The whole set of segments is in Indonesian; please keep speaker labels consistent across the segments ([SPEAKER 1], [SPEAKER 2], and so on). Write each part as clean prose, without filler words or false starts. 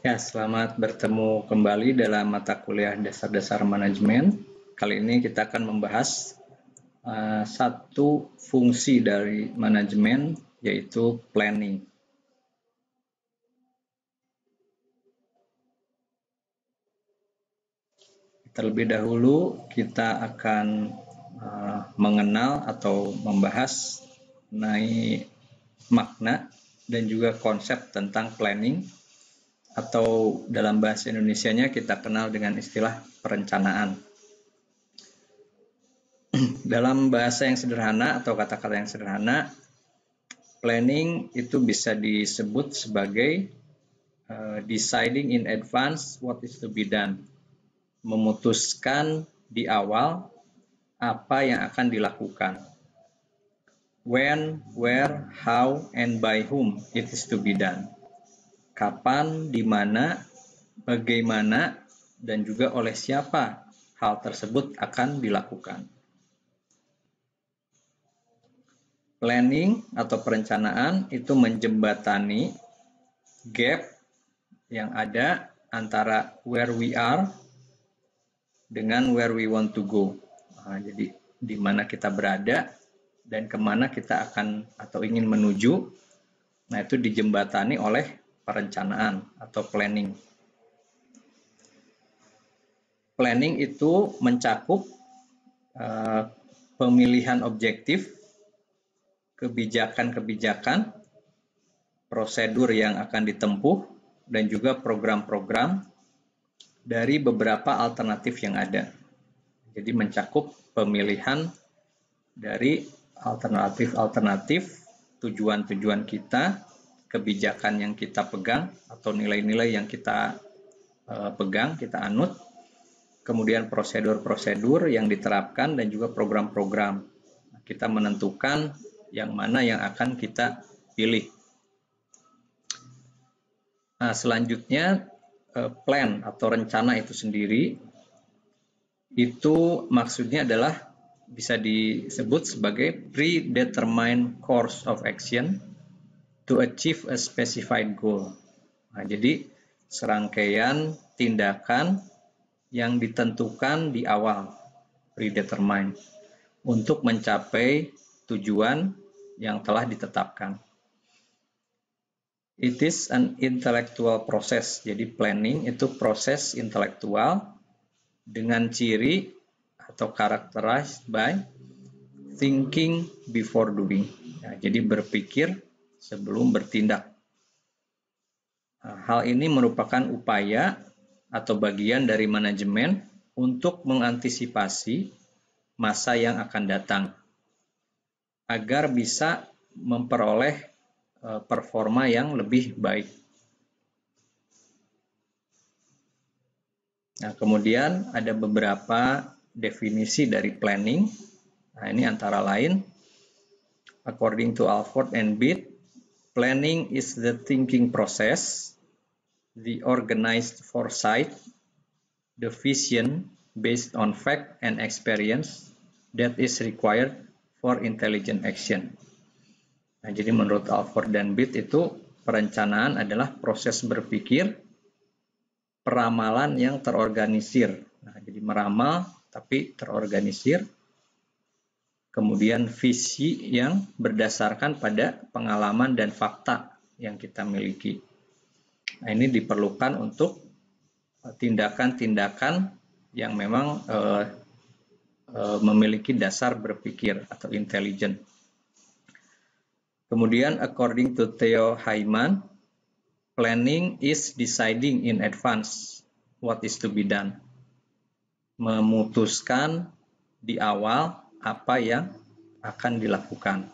[SPEAKER 1] Ya, selamat bertemu kembali dalam mata kuliah Dasar-Dasar Manajemen. Kali ini kita akan membahas satu fungsi dari manajemen, yaitu planning. Terlebih dahulu, kita akan mengenal atau membahas mengenai makna dan juga konsep tentang planning, atau dalam bahasa Indonesianya kita kenal dengan istilah perencanaan. Dalam bahasa yang sederhana atau kata-kata yang sederhana, planning itu bisa disebut sebagai deciding in advance what is to be done. Memutuskan di awal apa yang akan dilakukan. When, where, how, and by whom it is to be done. Kapan, di mana, bagaimana, dan juga oleh siapa hal tersebut akan dilakukan. Planning atau perencanaan itu menjembatani gap yang ada antara where we are dengan where we want to go. Jadi di mana kita berada dan kemana kita akan atau ingin menuju. Nah, itu dijembatani oleh perencanaan atau planning. Planning itu mencakup pemilihan objektif, kebijakan-kebijakan, prosedur yang akan ditempuh, dan juga program-program dari beberapa alternatif yang ada. Jadi mencakup pemilihan dari alternatif-alternatif tujuan-tujuan kita, kebijakan yang kita pegang atau nilai-nilai yang kita pegang, kita anut, kemudian prosedur-prosedur yang diterapkan dan juga program-program. Kita menentukan yang mana yang akan kita pilih. Nah, selanjutnya plan atau rencana itu sendiri, itu maksudnya adalah bisa disebut sebagai predetermined course of action to achieve a specified goal. Nah, jadi serangkaian tindakan yang ditentukan di awal, predetermined, untuk mencapai tujuan yang telah ditetapkan. It is an intellectual process. Jadi planning itu proses intelektual dengan ciri atau characterized by thinking before doing. Jadi berpikir sebelum bertindak. Hal ini merupakan upaya atau bagian dari manajemen untuk mengantisipasi masa yang akan datang agar bisa memperoleh performa yang lebih baik. Nah, kemudian ada beberapa definisi dari planning. Nah, ini antara lain, according to Alford and Bede, planning is the thinking process, the organized foresight, the vision based on fact and experience that is required for intelligent action. Nah, jadi menurut Alford dan Bede itu perencanaan adalah proses berpikir, peramalan yang terorganisir. Nah, jadi meramal tapi terorganisir. Kemudian visi yang berdasarkan pada pengalaman dan fakta yang kita miliki. Nah, ini diperlukan untuk tindakan-tindakan yang memang memiliki dasar berpikir atau intelligent. Kemudian according to Theo Hyman, planning is deciding in advance what is to be done. Memutuskan di awal apa yang akan dilakukan.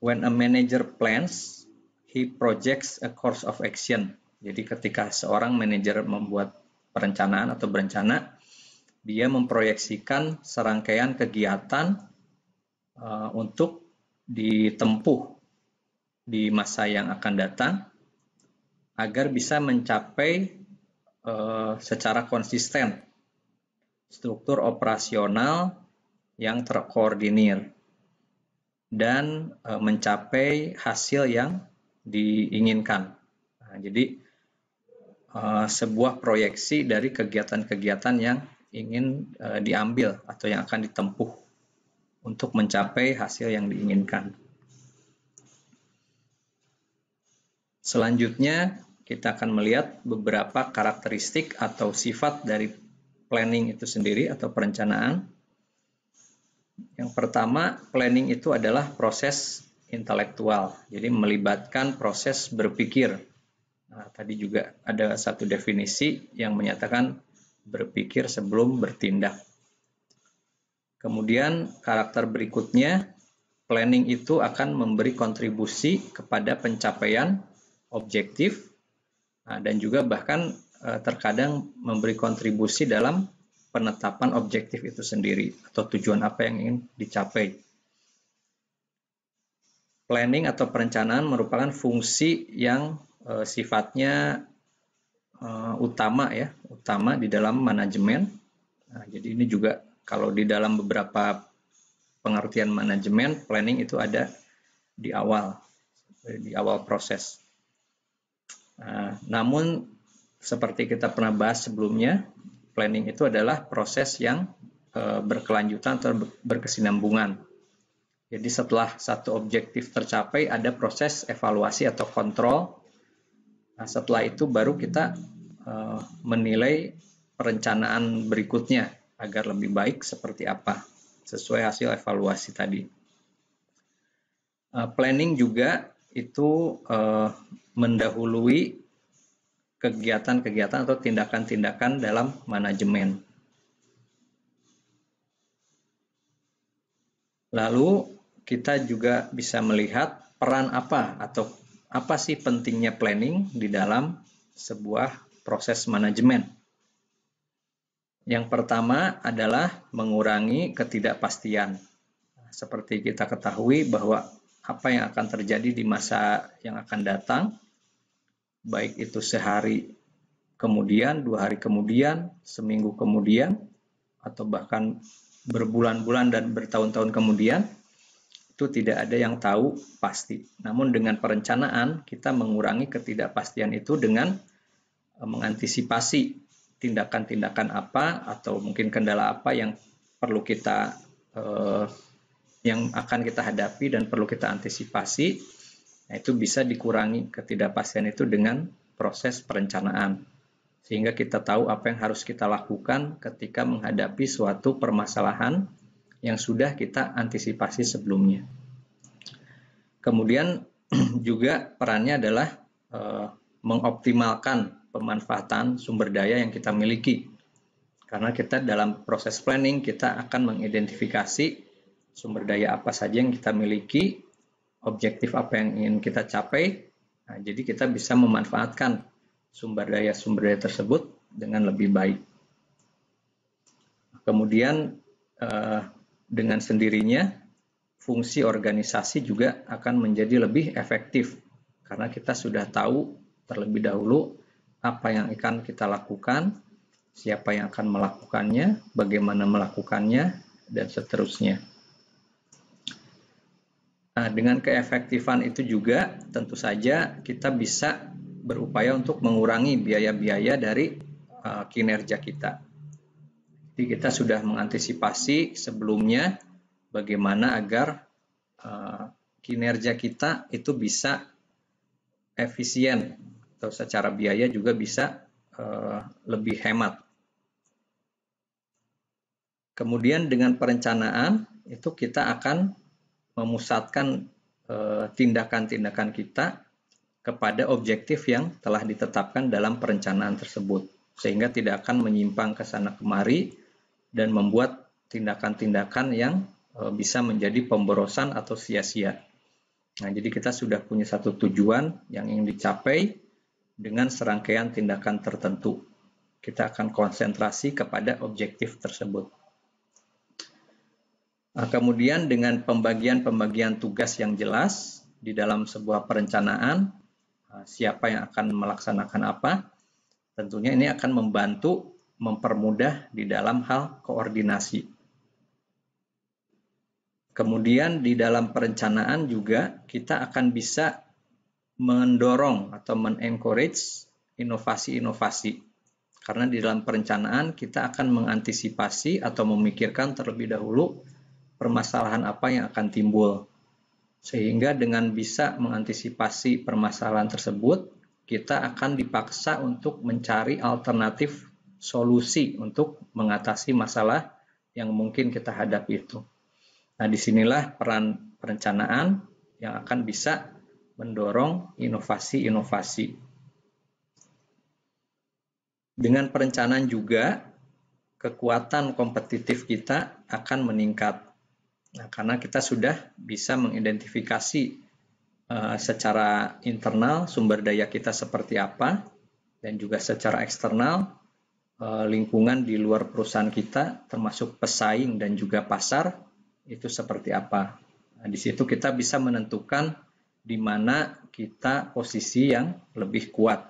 [SPEAKER 1] When a manager plans, he projects a course of action. Jadi ketika seorang manajer membuat perencanaan atau berencana, dia memproyeksikan serangkaian kegiatan untuk ditempuh di masa yang akan datang agar bisa mencapai secara konsisten struktur operasional yang terkoordinir dan mencapai hasil yang diinginkan. Nah, jadi sebuah proyeksi dari kegiatan-kegiatan yang ingin diambil atau yang akan ditempuh untuk mencapai hasil yang diinginkan. Selanjutnya, kita akan melihat beberapa karakteristik atau sifat dari planning itu sendiri atau perencanaan. Yang pertama, planning itu adalah proses intelektual, jadi melibatkan proses berpikir. Nah, tadi juga ada satu definisi yang menyatakan berpikir sebelum bertindak. Kemudian karakter berikutnya, planning itu akan memberi kontribusi kepada pencapaian objektif, dan juga bahkan terkadang memberi kontribusi dalam penetapan objektif itu sendiri atau tujuan apa yang ingin dicapai. Planning atau perencanaan merupakan fungsi yang sifatnya utama di dalam manajemen. Nah, jadi ini juga kalau di dalam beberapa pengertian manajemen, planning itu ada di awal proses. Namun seperti kita pernah bahas sebelumnya, planning itu adalah proses yang berkelanjutan atau berkesinambungan. Jadi setelah satu objektif tercapai, ada proses evaluasi atau kontrol. Nah, setelah itu baru kita menilai perencanaan berikutnya agar lebih baik seperti apa, sesuai hasil evaluasi tadi. Planning juga itu mendahului kegiatan-kegiatan atau tindakan-tindakan dalam manajemen. Lalu kita juga bisa melihat peran apa atau apa sih pentingnya planning di dalam sebuah proses manajemen. Yang pertama adalah mengurangi ketidakpastian. Seperti kita ketahui bahwa apa yang akan terjadi di masa yang akan datang, baik itu sehari kemudian, 2 hari kemudian, seminggu kemudian, atau bahkan berbulan-bulan dan bertahun-tahun kemudian, itu tidak ada yang tahu pasti. Namun dengan perencanaan, kita mengurangi ketidakpastian itu dengan mengantisipasi tindakan-tindakan apa atau mungkin kendala apa yang perlu kita yang akan kita hadapi dan perlu kita antisipasi. Nah, itu bisa dikurangi ketidakpastian itu dengan proses perencanaan. Sehingga kita tahu apa yang harus kita lakukan ketika menghadapi suatu permasalahan yang sudah kita antisipasi sebelumnya. Kemudian juga perannya adalah mengoptimalkan pemanfaatan sumber daya yang kita miliki. Karena kita dalam proses planning, kita akan mengidentifikasi sumber daya apa saja yang kita miliki, objektif apa yang ingin kita capai. Nah, jadi kita bisa memanfaatkan sumber daya tersebut dengan lebih baik. Kemudian dengan sendirinya fungsi organisasi juga akan menjadi lebih efektif karena kita sudah tahu terlebih dahulu apa yang akan kita lakukan, siapa yang akan melakukannya, bagaimana melakukannya, dan seterusnya. Nah, dengan keefektifan itu juga tentu saja kita bisa berupaya untuk mengurangi biaya-biaya dari kinerja kita. Jadi kita sudah mengantisipasi sebelumnya bagaimana agar kinerja kita itu bisa efisien atau secara biaya juga bisa lebih hemat. Kemudian dengan perencanaan itu kita akan memusatkan tindakan-tindakan kita kepada objektif yang telah ditetapkan dalam perencanaan tersebut, sehingga tidak akan menyimpang ke sana kemari dan membuat tindakan-tindakan yang bisa menjadi pemborosan atau sia-sia. Nah, jadi kita sudah punya satu tujuan yang ingin dicapai dengan serangkaian tindakan tertentu. Kita akan konsentrasi kepada objektif tersebut. Nah, kemudian dengan pembagian tugas yang jelas di dalam sebuah perencanaan, siapa yang akan melaksanakan apa, tentunya ini akan membantu mempermudah di dalam hal koordinasi. Kemudian di dalam perencanaan juga kita akan bisa mendorong atau men-encourage inovasi-inovasi. Karena di dalam perencanaan kita akan mengantisipasi atau memikirkan terlebih dahulu permasalahan apa yang akan timbul. Sehingga dengan bisa mengantisipasi permasalahan tersebut, kita akan dipaksa untuk mencari alternatif solusi untuk mengatasi masalah yang mungkin kita hadapi itu. Nah, disinilah peran perencanaan yang akan bisa mendorong inovasi-inovasi. Dengan perencanaan juga, kekuatan kompetitif kita akan meningkat. Nah, karena kita sudah bisa mengidentifikasi secara internal sumber daya kita seperti apa, dan juga secara eksternal lingkungan di luar perusahaan kita, termasuk pesaing dan juga pasar, itu seperti apa. Nah, di situ kita bisa menentukan di mana kita posisi yang lebih kuat.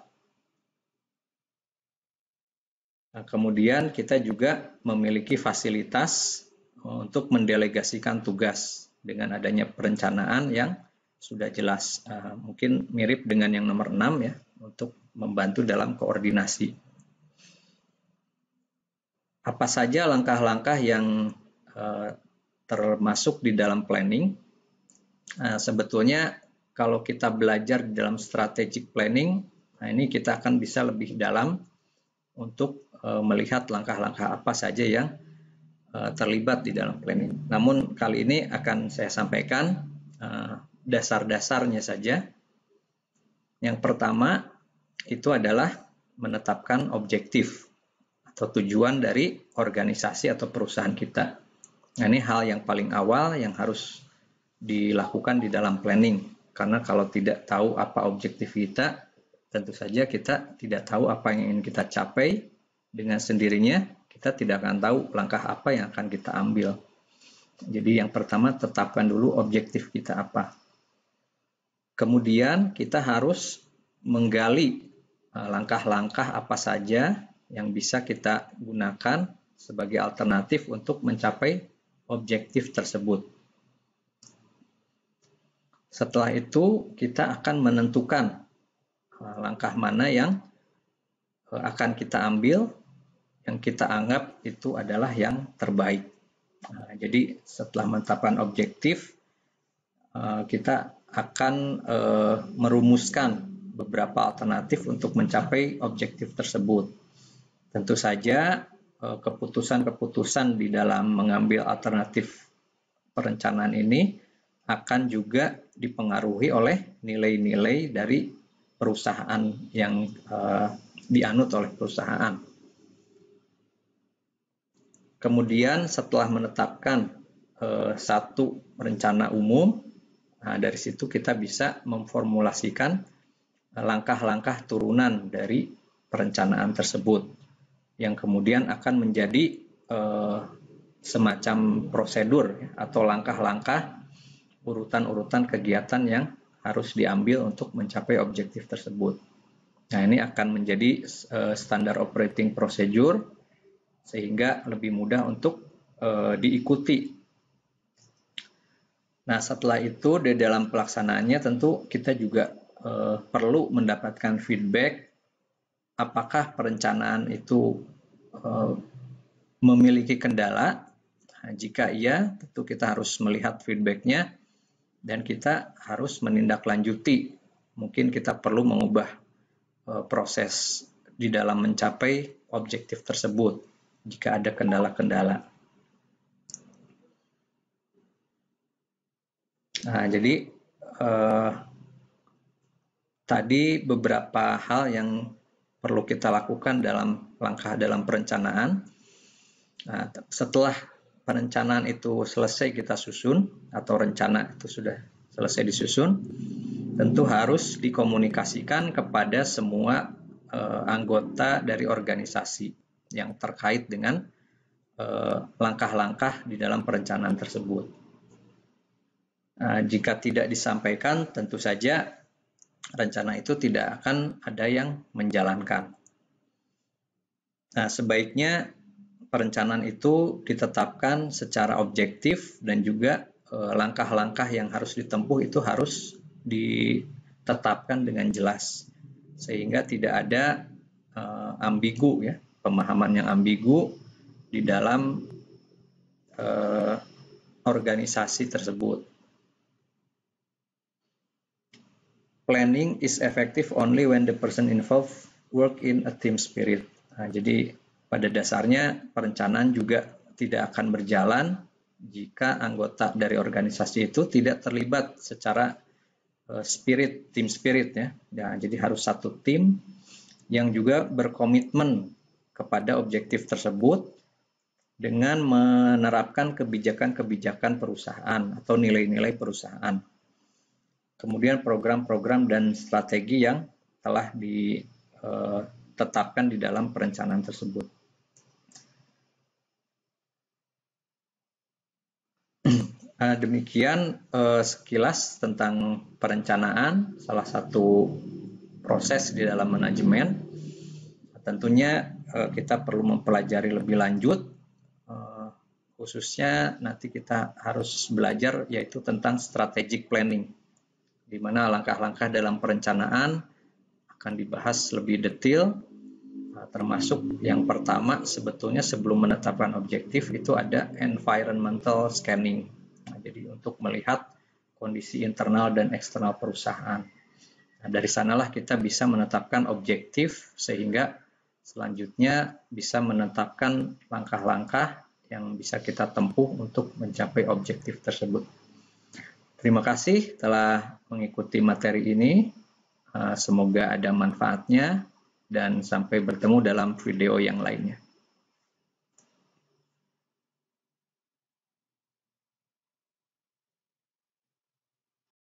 [SPEAKER 1] Nah, kemudian kita juga memiliki fasilitas untuk mendelegasikan tugas dengan adanya perencanaan yang sudah jelas. Mungkin mirip dengan yang nomor 6 ya, untuk membantu dalam koordinasi. Apa saja langkah-langkah yang termasuk di dalam planning? Sebetulnya kalau kita belajar di dalam strategic planning, nah ini kita akan bisa lebih dalam untuk melihat langkah-langkah apa saja yang terlibat di dalam planning. Namun kali ini akan saya sampaikan dasar-dasarnya saja. Yang pertama itu adalah menetapkan objektif atau tujuan dari organisasi atau perusahaan kita. Nah, ini hal yang paling awal yang harus dilakukan di dalam planning. Karena kalau tidak tahu apa objektif kita, tentu saja kita tidak tahu apa yang ingin kita capai. Dengan sendirinya kita tidak akan tahu langkah apa yang akan kita ambil. Jadi yang pertama, tetapkan dulu objektif kita apa. Kemudian kita harus menggali langkah-langkah apa saja yang bisa kita gunakan sebagai alternatif untuk mencapai objektif tersebut. Setelah itu kita akan menentukan langkah mana yang akan kita ambil, yang kita anggap itu adalah yang terbaik. Nah, jadi setelah menetapkan objektif, kita akan merumuskan beberapa alternatif untuk mencapai objektif tersebut. Tentu saja keputusan-keputusan di dalam mengambil alternatif perencanaan ini akan juga dipengaruhi oleh nilai-nilai dari perusahaan yang dianut oleh perusahaan. Kemudian setelah menetapkan satu rencana umum, nah dari situ kita bisa memformulasikan langkah-langkah turunan dari perencanaan tersebut, yang kemudian akan menjadi semacam prosedur atau langkah-langkah urutan-urutan kegiatan yang harus diambil untuk mencapai objektif tersebut. Nah, ini akan menjadi standar operating procedure, sehingga lebih mudah untuk diikuti. Nah, setelah itu di dalam pelaksanaannya tentu kita juga perlu mendapatkan feedback apakah perencanaan itu memiliki kendala. Nah, jika iya, tentu kita harus melihat feedbacknya dan kita harus menindaklanjuti. Mungkin kita perlu mengubah proses di dalam mencapai objektif tersebut jika ada kendala-kendala. Nah, jadi tadi beberapa hal yang perlu kita lakukan dalam langkah dalam perencanaan. Nah, setelah perencanaan itu selesai kita susun, atau rencana itu sudah selesai disusun, tentu harus dikomunikasikan kepada semua anggota dari organisasi yang terkait dengan langkah-langkah di dalam perencanaan tersebut. Jika tidak disampaikan, tentu saja rencana itu tidak akan ada yang menjalankan. Nah, sebaiknya perencanaan itu ditetapkan secara objektif dan juga langkah-langkah yang harus ditempuh itu harus ditetapkan dengan jelas, sehingga tidak ada ambigu ya, pemahaman yang ambigu di dalam organisasi tersebut. Planning is effective only when the person involved work in a team spirit. Nah, jadi pada dasarnya perencanaan juga tidak akan berjalan jika anggota dari organisasi itu tidak terlibat secara team spirit ya. Nah, jadi harus satu tim yang juga berkomitmen kepada objektif tersebut dengan menerapkan kebijakan-kebijakan perusahaan atau nilai-nilai perusahaan. Kemudian program-program dan strategi yang telah ditetapkan di dalam perencanaan tersebut. Demikian sekilas tentang perencanaan, salah satu proses di dalam manajemen. Tentunya kita perlu mempelajari lebih lanjut, khususnya nanti kita harus belajar yaitu tentang strategic planning, di mana langkah-langkah dalam perencanaan akan dibahas lebih detail, termasuk yang pertama sebetulnya sebelum menetapkan objektif itu ada environmental scanning. Nah, jadi untuk melihat kondisi internal dan eksternal perusahaan. Nah, dari sanalah kita bisa menetapkan objektif sehingga selanjutnya bisa menetapkan langkah-langkah yang bisa kita tempuh untuk mencapai objektif tersebut. Terima kasih telah mengikuti materi ini. Semoga ada manfaatnya dan sampai bertemu dalam video yang lainnya.